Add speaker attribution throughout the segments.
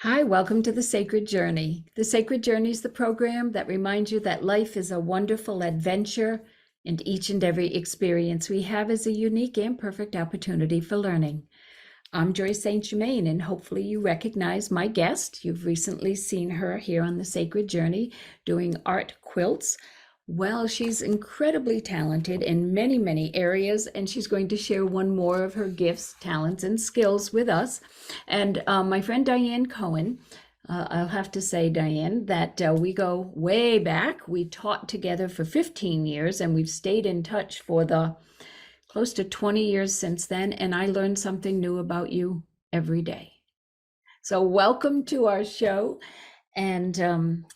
Speaker 1: Hi, welcome to The Sacred Journey. The Sacred Journey is the program that reminds you that life is a wonderful adventure, and each and every experience we have is a unique and perfect opportunity for learning. I'm Joyce St. Germain, and hopefully you recognize my guest. You've recently seen her here on The Sacred Journey doing art quilts. Well, she's incredibly talented in many, many areas, and she's going to share one more of her gifts, talents, and skills with us. And my friend Diane Cohen, I'll have to say, Diane, that we go way back. We taught together for 15 years, and we've stayed in touch for the close to 20 years since then, and I learned something new about you every day. So welcome to our show. And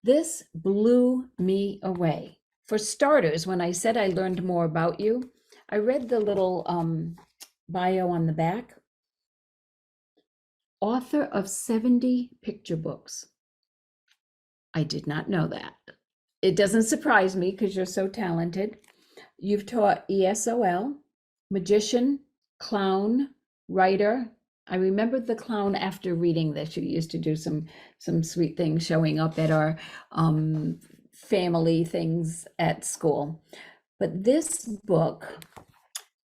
Speaker 1: this blew me away. For starters, when I said I learned more about you, I read the little bio on the back. Author of 70 picture books. I did not know that. It doesn't surprise me because you're so talented. You've taught ESOL, magician, clown, writer. I remembered the clown after reading this. You used to do some sweet things showing up at our family things at school. But this book,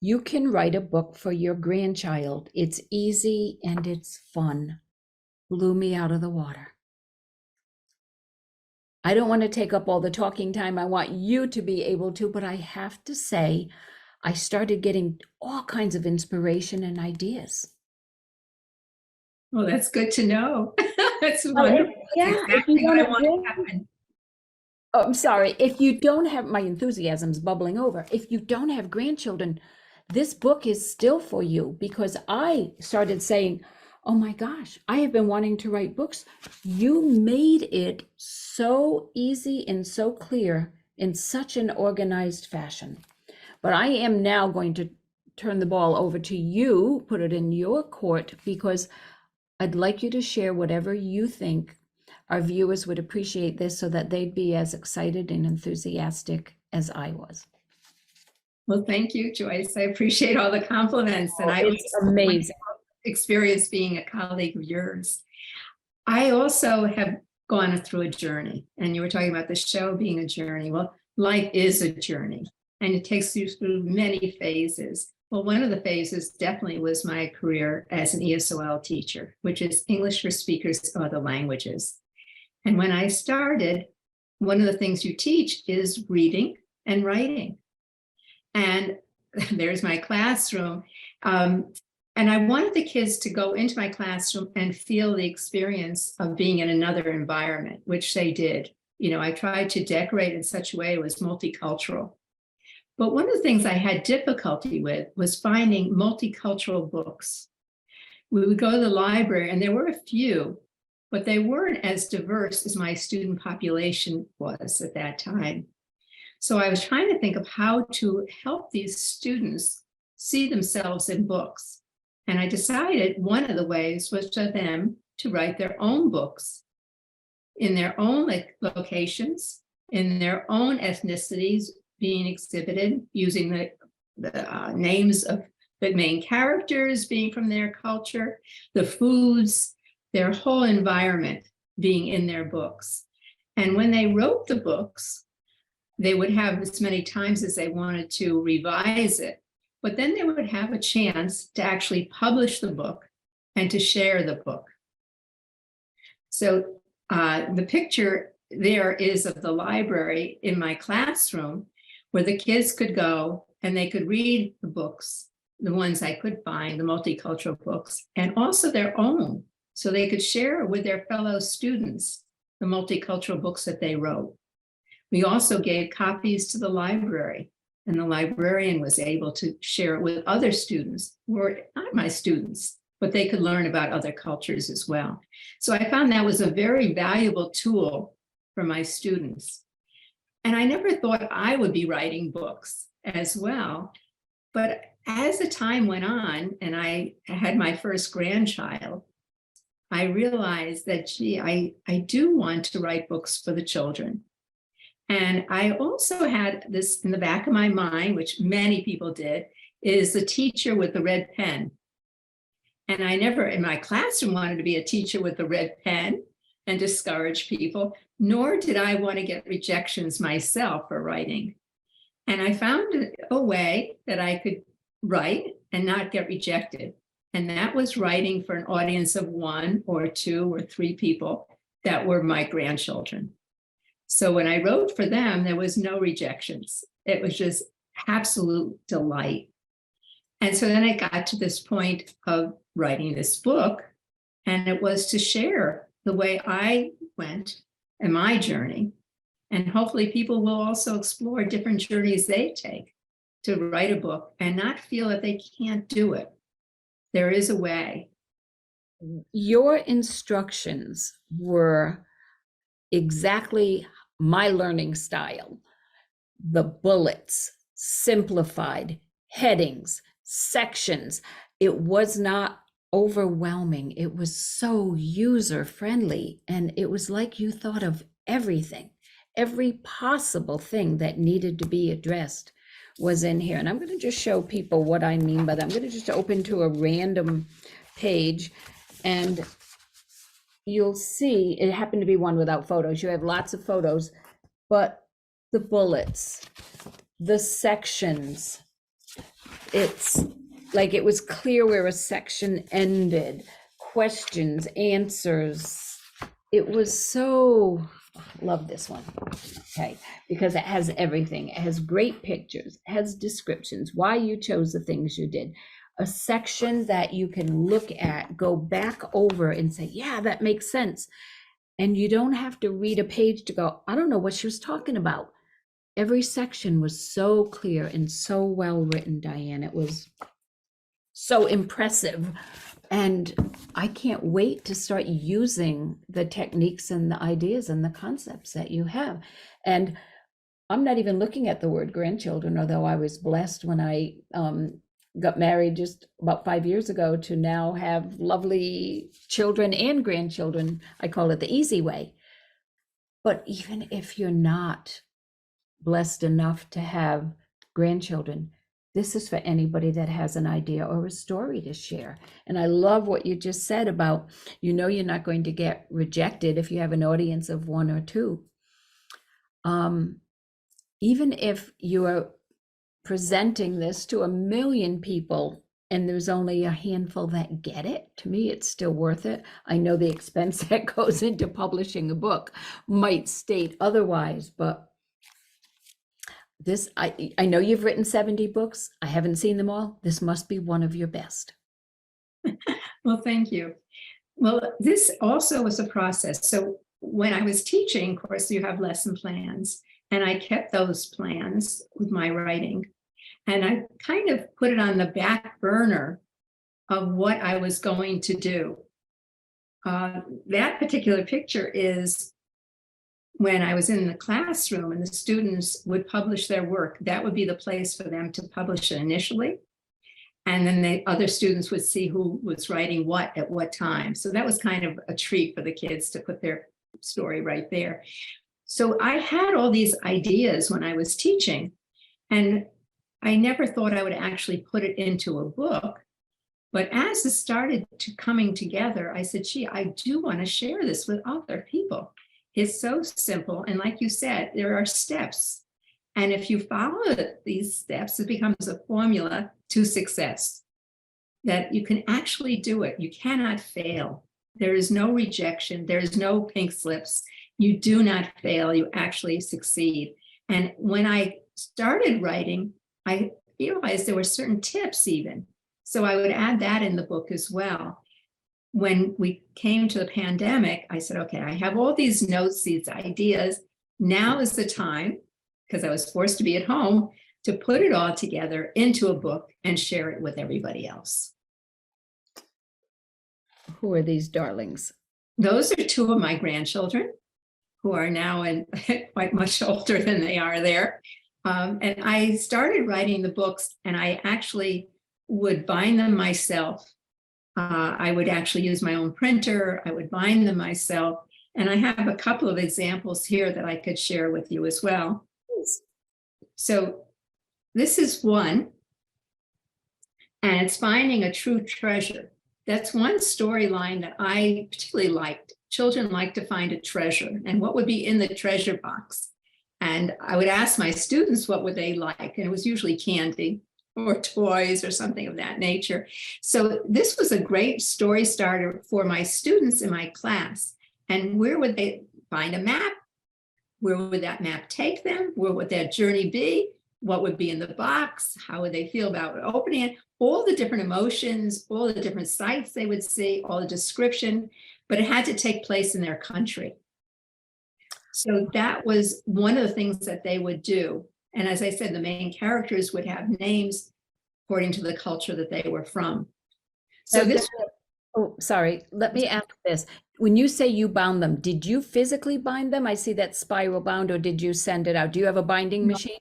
Speaker 1: you can write a book for your grandchild. It's easy and it's fun. Blew me out of the water. I don't want to take up all the talking time. I want you to be able to, but I have to say, I started getting all kinds of inspiration and ideas.
Speaker 2: Well, that's good to know. That's wonderful.
Speaker 1: Yeah,
Speaker 2: exactly what I want to happen.
Speaker 1: Oh, I'm sorry. If you don't have, my enthusiasm's bubbling over. If you don't have grandchildren, this book is still for you, because I started saying, oh my gosh, I have been wanting to write books. You made it so easy and so clear in such an organized fashion. But I am now going to turn the ball over to you, put it in your court, because I'd like you to share whatever you think our viewers would appreciate this, so that they'd be as excited and enthusiastic as I was.
Speaker 2: Well, thank you, Joyce. I appreciate all the compliments. And
Speaker 1: It's amazing.
Speaker 2: Experience being a colleague of yours. I also have gone through a journey, and you were talking about the show being a journey. Well, life is a journey, and it takes you through many phases. Well, one of the phases definitely was my career as an ESOL teacher, which is English for Speakers of Other Languages. And when I started, one of the things you teach is reading and writing. And there's my classroom. And I wanted the kids to go into my classroom and feel the experience of being in another environment, which they did. You know, I tried to decorate in such a way it was multicultural. But one of the things I had difficulty with was finding multicultural books. We would go to the library, and there were a few, but they weren't as diverse as my student population was at that time. So I was trying to think of how to help these students see themselves in books. And I decided one of the ways was for them to write their own books in their own locations, in their own ethnicities being exhibited, using the names of the main characters being from their culture, the foods, their whole environment being in their books. And when they wrote the books, they would have as many times as they wanted to revise it, but then they would have a chance to actually publish the book and to share the book. So the picture there is of the library in my classroom, where the kids could go and they could read the books, the ones I could find, the multicultural books, and also their own. So they could share with their fellow students the multicultural books that they wrote. We also gave copies to the library, and the librarian was able to share it with other students who were not my students, but they could learn about other cultures as well. So I found that was a very valuable tool for my students. And I never thought I would be writing books as well. But as the time went on and I had my first grandchild, I realized that, gee, I do want to write books for the children. And I also had this in the back of my mind, which many people did, is the teacher with the red pen. And I never in my classroom wanted to be a teacher with a red pen and discourage people, nor did I want to get rejections myself for writing. And I found a way that I could write and not get rejected. And that was writing for an audience of 1 or 2 or 3 people that were my grandchildren. So when I wrote for them, there was no rejections. It was just absolute delight. And so then I got to this point of writing this book, and it was to share the way I went in my journey. And hopefully people will also explore different journeys they take to write a book and not feel that they can't do it. There is a way.
Speaker 1: Your instructions were exactly my learning style. The bullets, simplified, headings, sections. It was not overwhelming. It was so user-friendly. And it was like you thought of everything. Every possible thing that needed to be addressed was in here. And I'm going to just show people what I mean by that. I'm going to just open to a random page, and you'll see it happened to be one without photos. You have lots of photos, but the bullets, the sections, it's like it was clear where a section ended, questions, answers. It was so, love this one, okay, because it has everything. It has great pictures, it has descriptions, why you chose the things you did, a section that you can look at, go back over and say, yeah, that makes sense. And you don't have to read a page to go, I don't know what she was talking about. Every section was so clear and so well written, Diane. It was so impressive. And I can't wait to start using the techniques and the ideas and the concepts that you have. And I'm not even looking at the word grandchildren, although I was blessed when I got married just about 5 years ago to now have lovely children and grandchildren. I call it the easy way. But even if you're not blessed enough to have grandchildren, this is for anybody that has an idea or a story to share. And I love what you just said about, you're not going to get rejected if you have an audience of 1 or 2. Even if you are presenting this to 1 million people and there's only a handful that get it, to me, it's still worth it. I know the expense that goes into publishing a book might state otherwise, but this, I know you've written 70 books. I haven't seen them all. This must be one of your best.
Speaker 2: Well, thank you. Well, this also was a process. So when I was teaching, of course, you have lesson plans, and I kept those plans with my writing. And I kind of put it on the back burner of what I was going to do. That particular picture is when I was in the classroom and the students would publish their work. That would be the place for them to publish it initially. And then the other students would see who was writing what at what time. So that was kind of a treat for the kids to put their story right there. So I had all these ideas when I was teaching, and I never thought I would actually put it into a book. But as it started coming together, I said, gee, I do want to share this with other people. It's so simple. And like you said, there are steps. And if you follow these steps, it becomes a formula to success, that you can actually do it. You cannot fail. There is no rejection. There is no pink slips. You do not fail. You actually succeed. And when I started writing, I realized there were certain tips even. So I would add that in the book as well. When we came to the pandemic, I said, okay, I have all these notes, these ideas. Now is the time, because I was forced to be at home, to put it all together into a book and share it with everybody else.
Speaker 1: Who are these darlings?
Speaker 2: Those are 2 of my grandchildren who are now quite much older than they are there. And I started writing the books, and I actually would bind them myself. I would actually use my own printer. I would bind them myself. And I have a couple of examples here that I could share with you as well. So this is one, and it's finding a true treasure. That's one storyline that I particularly liked. Children like to find a treasure, and what would be in the treasure box. And I would ask my students what would they like, and it was usually candy or toys or something of that nature. So this was a great story starter for my students in my class. And where would they find a map? Where would that map take them? Where would that journey be? What would be in the box? How would they feel about opening it? All the different emotions, all the different sights they would see, all the description, but it had to take place in their country. So that was one of the things that they would do. And as I said, the main characters would have names according to the culture that they were from. So
Speaker 1: Now,
Speaker 2: this,
Speaker 1: oh, sorry, let me ask this. When you say you bound them, did you physically bind them? I see that spiral bound, or did you send it out? Do you have a binding machine?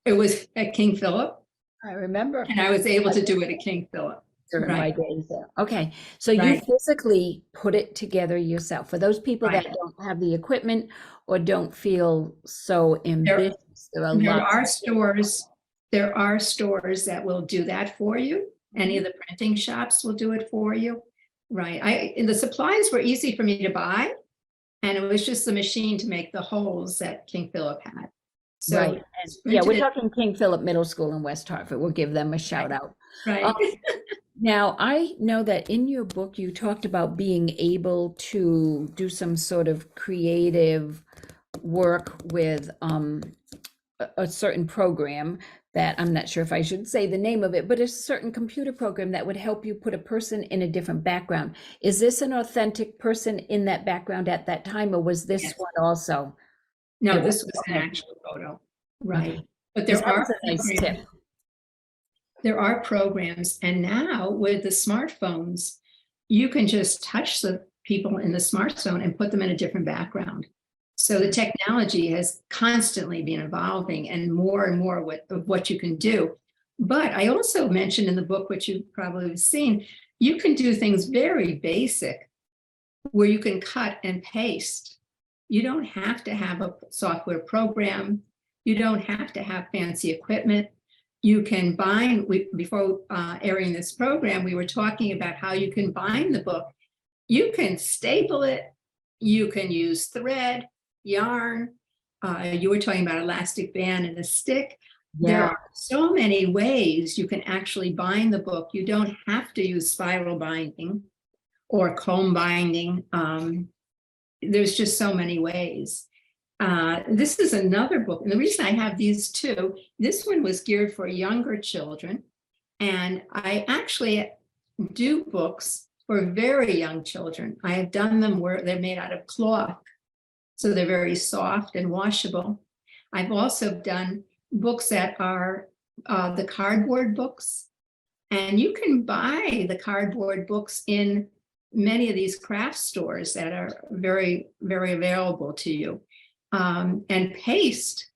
Speaker 2: it was at King Philip,
Speaker 1: I remember.
Speaker 2: and I was able to do it at King Philip.
Speaker 1: During my
Speaker 2: Right.
Speaker 1: days there. Okay, so you
Speaker 2: Right.
Speaker 1: physically put it together yourself. For those people that
Speaker 2: Right.
Speaker 1: don't have the equipment or don't feel so ambitious, there are
Speaker 2: There
Speaker 1: lots
Speaker 2: are
Speaker 1: of
Speaker 2: stores, there are stores that will do that for you. Any of the printing shops will do it for you. Right. And the supplies were easy for me to buy. And it was just the machine to make the holes that King Philip had. So
Speaker 1: right. And yeah, we're talking King Philip Middle School in West Hartford. We'll give them a shout out.
Speaker 2: right.
Speaker 1: Now, I know that in your book, you talked about being able to do some sort of creative work with a certain program that I'm not sure if I should say the name of it, but a certain computer program that would help you put a person in a different background. Is this an authentic person in that background at that time, or was this
Speaker 2: Yes.
Speaker 1: one also?
Speaker 2: No,
Speaker 1: It was,
Speaker 2: this was an
Speaker 1: okay.
Speaker 2: actual photo. Right.
Speaker 1: Okay.
Speaker 2: But
Speaker 1: Because that was a nice tip.
Speaker 2: there are programs, and now with the smartphones, you can just touch the people in the smartphone and put them in a different background. So the technology has constantly been evolving, and more of what you can do. But I also mentioned in the book, which you've probably seen, you can do things very basic where you can cut and paste. You don't have to have a software program. You don't have to have fancy equipment. You can bind, before airing this program, we were talking about how you can bind the book. You can staple it. You can use thread, yarn. You were talking about elastic band and a stick. There
Speaker 1: Yeah.
Speaker 2: are so many ways you can actually bind the book. You don't have to use spiral binding or comb binding. There's just so many ways. This is another book. And the reason I have these two, this one was geared for younger children. And I actually do books for very young children. I have done them where they're made out of cloth, so they're very soft and washable. I've also done books that are the cardboard books. And you can buy the cardboard books in many of these craft stores that are very, very available to you. And paste.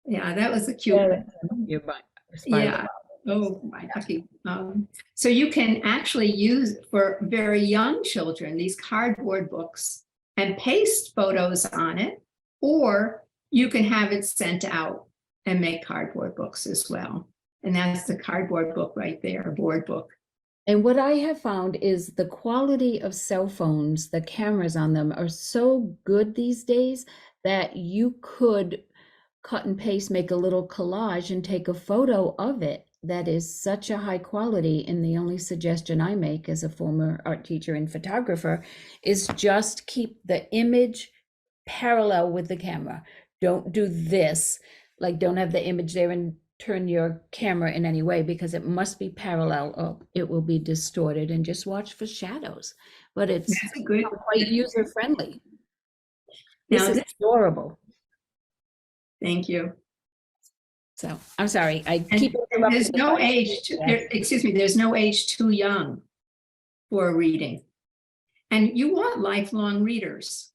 Speaker 2: Yeah, that was a cute one.
Speaker 1: You're right.
Speaker 2: Yeah. Oh, my lucky. So you can actually use for very young children these cardboard books and paste photos on it, or you can have it sent out and make cardboard books as well. And that's the cardboard book right there, board book.
Speaker 1: And what I have found is the quality of cell phones, the cameras on them are so good these days that you could cut and paste, make a little collage and take a photo of it. That is such a high quality. And the only suggestion I make as a former art teacher and photographer is just keep the image parallel with the camera. Don't do this, like don't have the image there and turn your camera in any way, because it must be parallel or it will be distorted, and just watch for shadows. But it's
Speaker 2: That's a good,
Speaker 1: quite user friendly.
Speaker 2: Now
Speaker 1: This is adorable.
Speaker 2: thank you.
Speaker 1: So I'm sorry, I
Speaker 2: And
Speaker 1: keep interrupting.
Speaker 2: there's no age, there's no age too young for reading. And you want lifelong readers.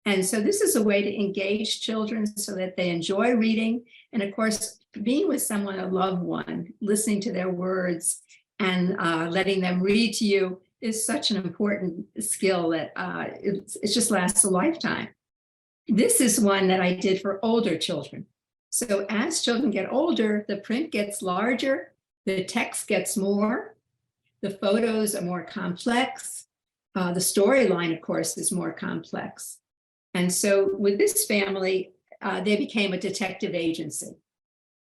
Speaker 2: And so this is a way to engage children so that they enjoy reading. And of course, being with someone, a loved one, listening to their words and letting them read to you is such an important skill that it just lasts a lifetime. This is one that I did for older children. So as children get older, the print gets larger, the text gets more, The photos are more complex. The storyline, of course, is more complex. And so with this family, they became a detective agency.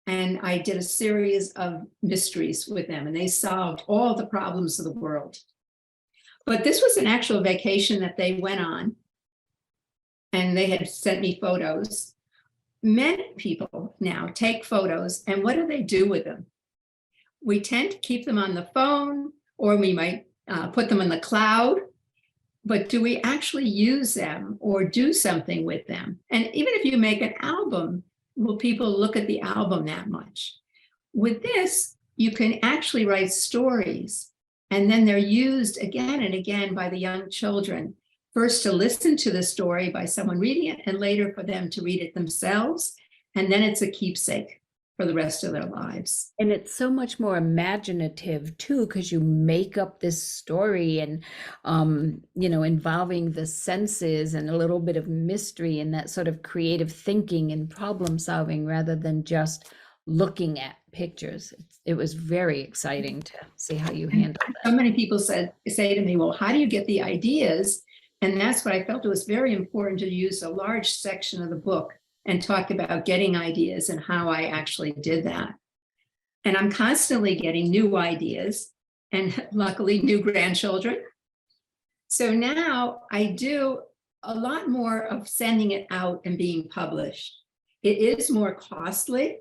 Speaker 2: And I did a series of mysteries with them, and they solved all the problems of the world. But this was an actual vacation that they went on, and they had sent me photos. Many people now take photos, and what do they do with them? We tend to keep them on the phone, or we might put them in the cloud. But do we actually use them or do something with them? And even if you make an album, will people look at the album that much? With this, you can actually write stories, and then they're used again and again by the young children, first to listen to the story by someone reading it, and later for them to read it themselves. And then it's a keepsake for the rest of their lives.
Speaker 1: And it's so much more imaginative too, because you make up this story and, involving the senses and a little bit of mystery and that sort of creative thinking and problem solving rather than just looking at pictures. It was very exciting to see how you handled that.
Speaker 2: So many people say to me, well, how do you get the ideas? And that's what I felt it was very important to use a large section of the book and talk about getting ideas and how I actually did that. And I'm constantly getting new ideas and luckily new grandchildren. So now I do a lot more of sending it out and being published. It is more costly,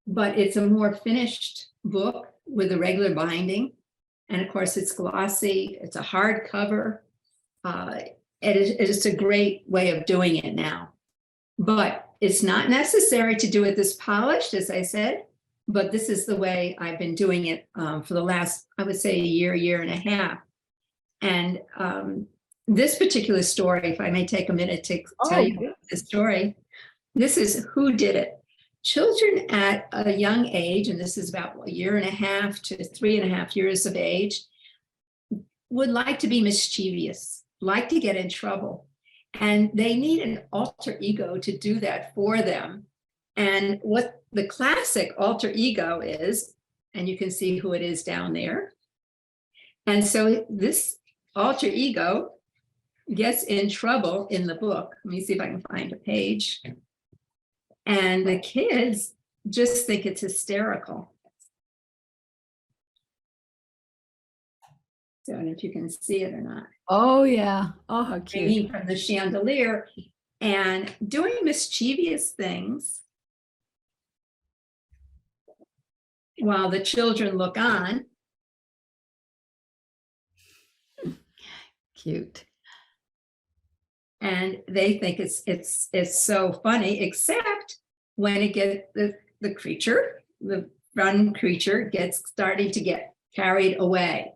Speaker 2: but it's a more finished book with a regular binding. And of course, it's glossy, it's a hardcover. It is a great way of doing it now. But it's not necessary to do it this polished, as I said, but this is the way I've been doing it for the last, I would say, year and a half. And this particular story, if I may take a minute to tell you the story, this is who did it. Children at a young age, and this is about a year and a half to 3.5 years of age, would like to be mischievous, like to get in trouble. And they need an alter ego to do that for them. And what the classic alter ego is, and you can see who it is down there. And so this alter ego gets in trouble in the book. Let me see if I can find a page. And the kids just think it's hysterical. So, and if you can see it or not.
Speaker 1: Oh, yeah. Oh, how cute.
Speaker 2: Hanging from the chandelier and doing mischievous things while the children look on.
Speaker 1: Cute.
Speaker 2: And they think it's so funny, except when it gets the creature, the run creature gets starting to get carried away.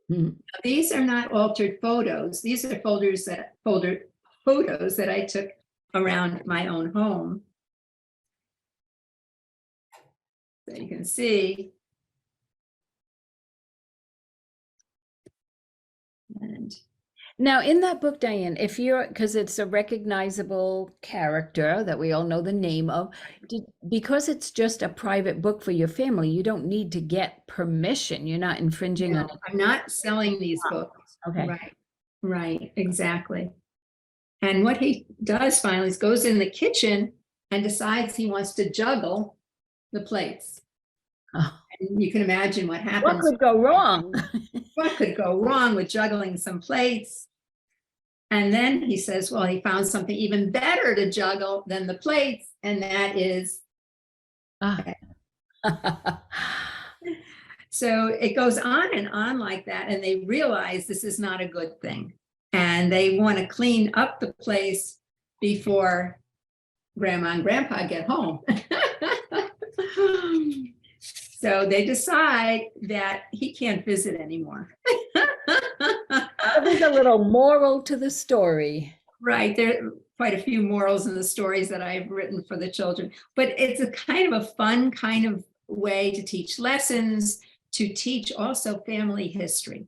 Speaker 1: Mm.
Speaker 2: These are not altered photos. These are photos that I took around my own home. So you can see. And
Speaker 1: now in that book, Diane, if you're, because it's a recognizable character that we all know the name of, because it's just a private book for your family, you don't need to get permission. You're not infringing on it.
Speaker 2: I'm not selling these books.
Speaker 1: Okay.
Speaker 2: Right, exactly. And what he does finally is goes in the kitchen and decides he wants to juggle the plates.
Speaker 1: Oh.
Speaker 2: And you can imagine what happens.
Speaker 1: What could go wrong?
Speaker 2: What could go wrong with juggling some plates? And then he says, well, he found something even better to juggle than the plates, and that is. So it goes on and on like that, and they realize this is not a good thing. And they want to clean up the place before Grandma and Grandpa get home. So they decide that he can't visit anymore.
Speaker 1: There's a little moral to the story.
Speaker 2: Right, there are quite a few morals in the stories that I've written for the children, but it's a kind of a fun kind of way to teach lessons, to teach also family history.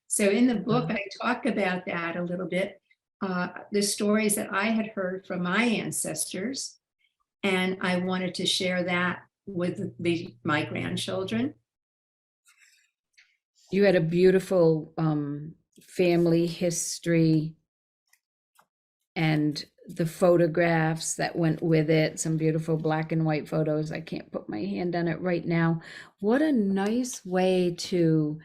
Speaker 2: So in the book, I talk about that a little bit, the stories that I had heard from my ancestors, and I wanted to share that with my grandchildren.
Speaker 1: You had a beautiful family history and the photographs that went with it, some beautiful black and white photos. I can't put my hand on it right now. What a nice way to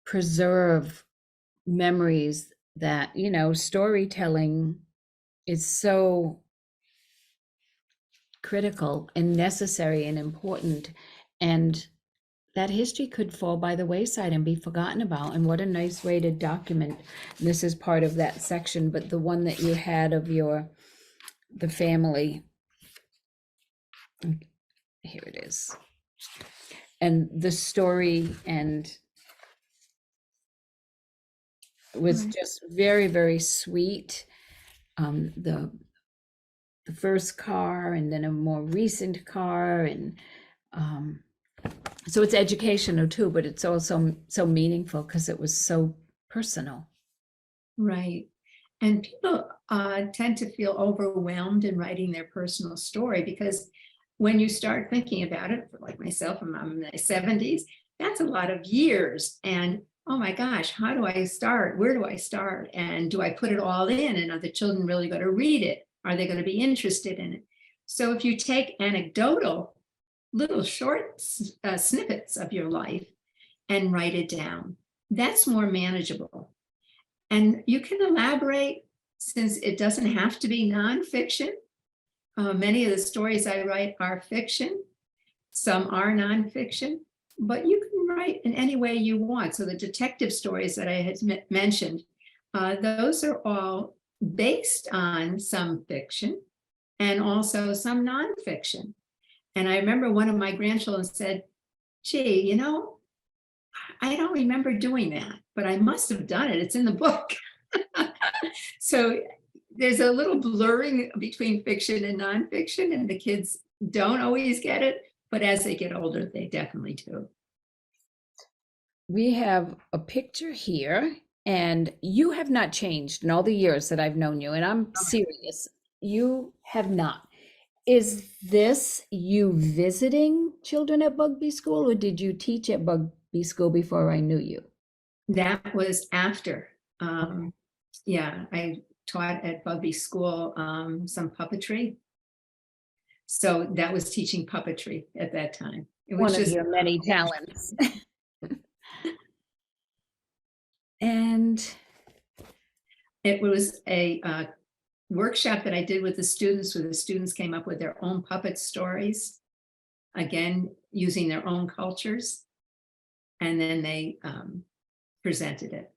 Speaker 1: preserve memories that, you know, storytelling is so critical and necessary and important. And that history could fall by the wayside and be forgotten about. And what a nice way to document. This is part of that section, but the one that you had of the family, here it is. And the story and it was
Speaker 2: Right.
Speaker 1: just very, very sweet. The first car and then a more recent car, and so it's educational too, but it's also so meaningful because it was so personal.
Speaker 2: Right. And people tend to feel overwhelmed in writing their personal story because when you start thinking about it, like myself, I'm in my 70s, that's a lot of years. And oh my gosh, how do I start? Where do I start? And do I put it all in? And are the children really going to read it? Are they going to be interested in it? So if you take anecdotal, little short snippets of your life and write it down, that's more manageable. And you can elaborate since it doesn't have to be nonfiction. Many of the stories I write are fiction. Some are nonfiction, but you can write in any way you want. So the detective stories that I had mentioned, those are all based on some fiction and also some nonfiction. And I remember one of my grandchildren said, gee, you know, I don't remember doing that, but I must have done it. It's in the book. So there's a little blurring between fiction and nonfiction, and the kids don't always get it, but as they get older, they definitely do.
Speaker 1: We have a picture here, and you have not changed in all the years that I've known you, and I'm serious. You have not. Is this you visiting children at Bugby School, or did you teach at Bugby School before I knew you?
Speaker 2: That was after. Yeah, I taught at Bugby School some puppetry. So that was teaching puppetry at that time. It was
Speaker 1: One of
Speaker 2: just
Speaker 1: your many talents. And
Speaker 2: it was a workshop that I did with the students, where the students came up with their own puppet stories, again, using their own cultures, and then they presented it.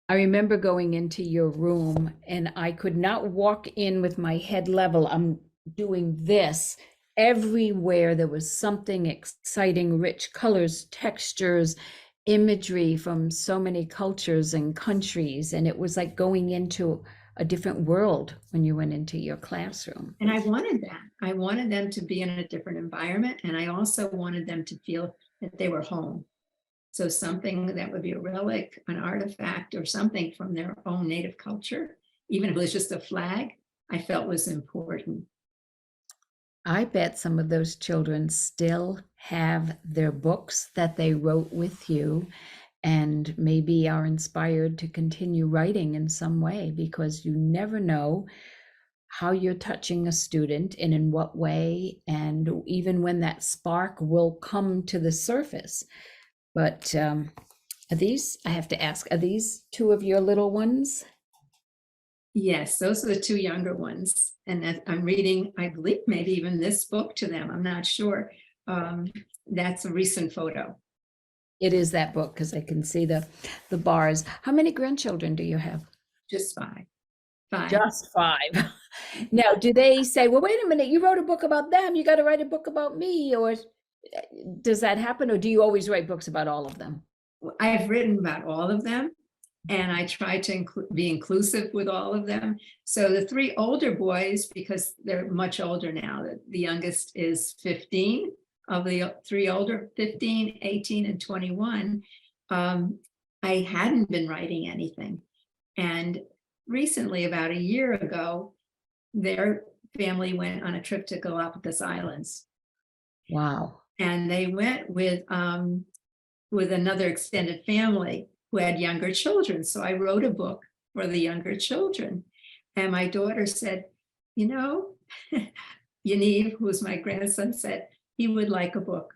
Speaker 1: I remember going into your room and I could not walk in with my head level. I'm doing this. Everywhere there was something exciting, rich colors, textures, imagery from so many cultures and countries. And it was like going into a different world when you went into your classroom.
Speaker 2: And I wanted that. I wanted them to be in a different environment. And I also wanted them to feel that they were home. So something that would be a relic, an artifact, or something from their own native culture, even if it was just a flag, I felt was important.
Speaker 1: I bet some of those children still have their books that they wrote with you and maybe are inspired to continue writing in some way, because you never know how you're touching a student and in what way, and even when that spark will come to the surface. But are these, I have to ask, are these two of your little ones?
Speaker 2: Yes, those are the two younger ones. And that I'm reading, I believe, maybe even this book to them. I'm not sure. That's a recent photo.
Speaker 1: It is that book because I can see the bars. How many grandchildren do you have?
Speaker 2: Just five. Five.
Speaker 1: Just five. Now, do they say, well, wait a minute, you wrote a book about them, you got to write a book about me? Or does that happen? Or do you always write books about all of them?
Speaker 2: I've written about all of them, and I try to be inclusive with all of them. So the three older boys, because they're much older now, the youngest is 15 of the three older, 15, 18, and 21. I hadn't been writing anything. And recently, about a year ago, their family went on a trip to Galapagos Islands.
Speaker 1: Wow.
Speaker 2: And they went with with another extended family who had younger children. So I wrote a book for the younger children. And my daughter said, you know, Yaniv, who was my grandson, said he would like a book.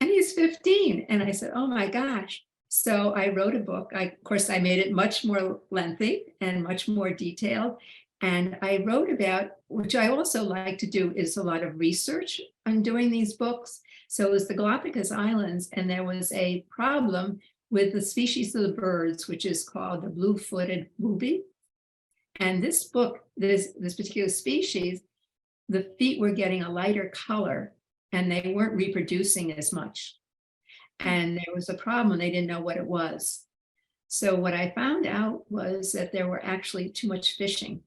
Speaker 2: And he's 15. And I said, oh my gosh. So I wrote a book. Of course, I made it much more lengthy and much more detailed. And I wrote about, which I also like to do, is a lot of research on doing these books. So it was the Galapagos Islands, and there was a problem with the species of the birds, which is called the blue-footed booby. And this book, this particular species, the feet were getting a lighter color and they weren't reproducing as much. And there was a problem, they didn't know what it was. So what I found out was that there were actually too much fishing.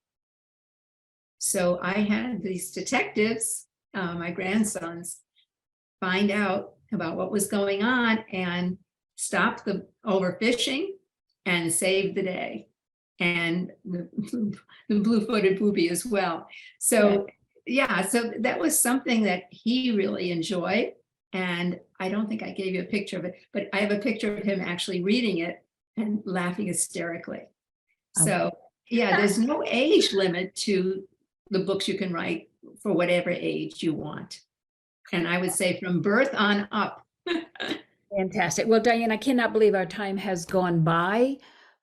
Speaker 2: So I had these detectives, my grandsons, find out about what was going on and stop the overfishing and save the day. And the blue-footed booby as well. So yeah, so that was something that he really enjoyed. And I don't think I gave you a picture of it, but I have a picture of him actually reading it and laughing hysterically. So yeah, there's no age limit to the books you can write for whatever age you want. And I would say from birth on up.
Speaker 1: Fantastic. Well, Diane, I cannot believe our time has gone by,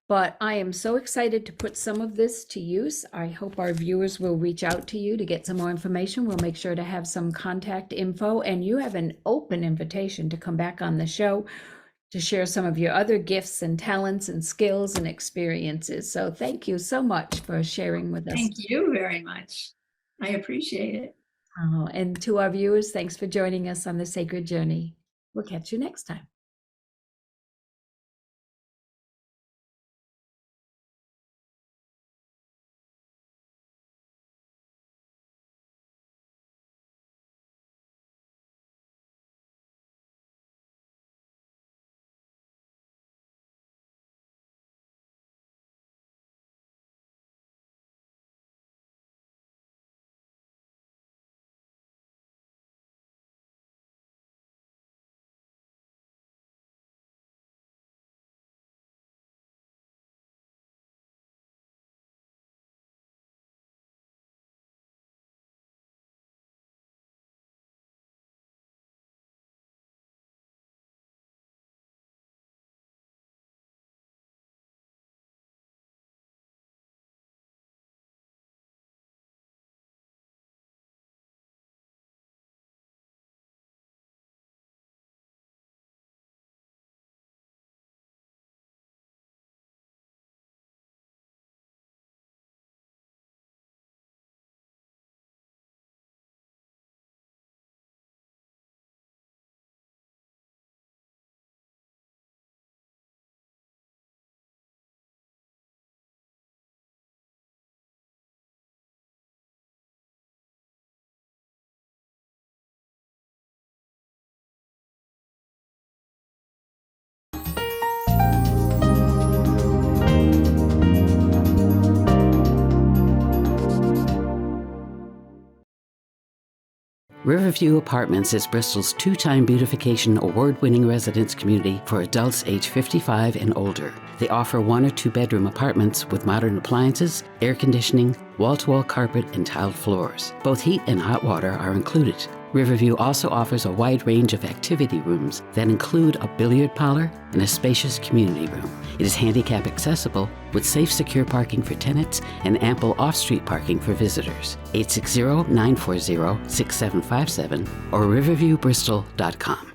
Speaker 1: but I am so excited to put some of this to use. I hope our viewers will reach out to you to get some more information. We'll make sure to have some contact info, and you have an open invitation to come back on the show to share some of your other gifts and talents and skills and experiences. So thank you so much for sharing with us.
Speaker 2: Thank you very much. I appreciate it.
Speaker 1: And to our viewers, thanks for joining us on the Sacred Journey. We'll catch you next time.
Speaker 3: Riverview Apartments is Bristol's two-time beautification award-winning residence community for adults age 55 and older. They offer 1 or 2 bedroom apartments with modern appliances, air conditioning, wall-to-wall carpet, and tiled floors. Both heat and hot water are included. Riverview also offers a wide range of activity rooms that include a billiard parlor and a spacious community room. It is handicap accessible with safe, secure parking for tenants and ample off-street parking for visitors. 860-940-6757 or riverviewbristol.com.